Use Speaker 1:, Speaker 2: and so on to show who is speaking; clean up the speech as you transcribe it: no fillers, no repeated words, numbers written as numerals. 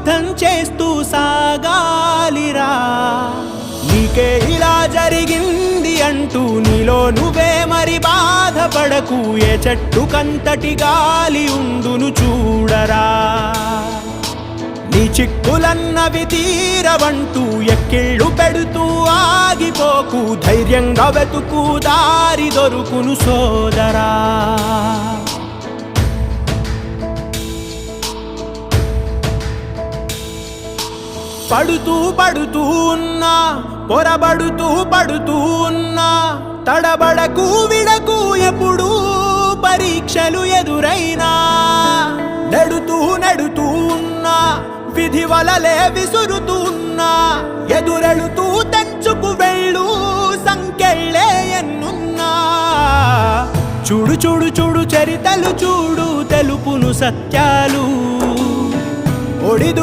Speaker 1: యుద్ధం చేస్తూ సాగాలిరా. నీకే ఇలా జరిగింది అంటూ నీలో నువ్వే మరి బాధపడకు. ఏ చెట్టు కంతటి గాలి ఉండును చూడరా. నీ చిక్కులన్నవి తీరవంటూ ఎక్కిళ్ళు పెడుతూ ఆగిపోకు. ధైర్యంగా వెతుకు దారి దొరుకును సోదరా. పడుతూ పడుతూ ఉన్నా, పొరబడుతూ పడుతూ ఉన్నా, తడబడకు విడకు ఎప్పుడు పరీక్షలు ఎదురైనా. నెడుతూ నెడుతూ ఉన్నా, విధి వలలే విసురుతూ ఉన్నా, ఎదురెళుతూ తెంచుకు వెళ్ళు సంకెళ్ళే ఎన్నున్నా. చూడు చూడు చూడు చరితలు చూడు, తెలుపును సత్యాలు. ఒడిదు